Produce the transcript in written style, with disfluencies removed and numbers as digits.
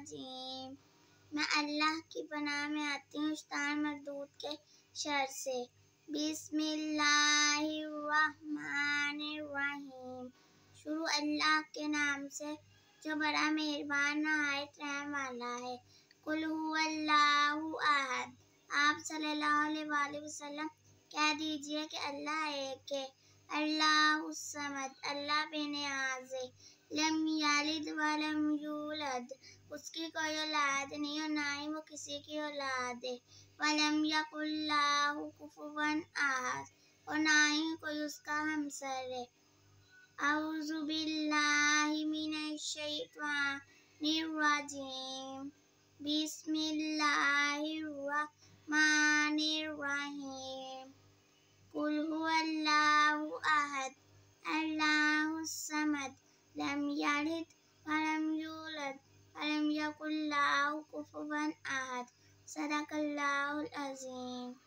الرجیم۔ میں اللہ کی پناہ میں آتی ہوں شیطان مردود کے شر سے۔ بسم اللہ الرحمن الرحیم۔ شروع اللہ کے نام سے جو بڑا مہربان نہایت رحم والا ہے۔ قل هو اللہ احد۔ آپ صلی اللہ علیہ وآلہ وسلم کہہ دیجئے کہ اللہ ایک ہے۔ اللہ الصمد، اللہ بے نیاز ہے۔ لم یلد ولم یولد، اس کی کوئی اولاد نہیں اور نہ ہی وہ کسی کی اولاد ہے۔ ولم یکن لہ کفوا احد، اور نہ ہی کوئی اس کا ہمسر ہے۔ اعوذ باللہ من الشیطان الرجیم۔ بسم اللہ الرحمن الرحیم۔ قل هو اللہ احد، اللہ الصمد، لم یلد ولم یولد ولم یکن لہ کفوا احد۔ صدق اللہ العظیم۔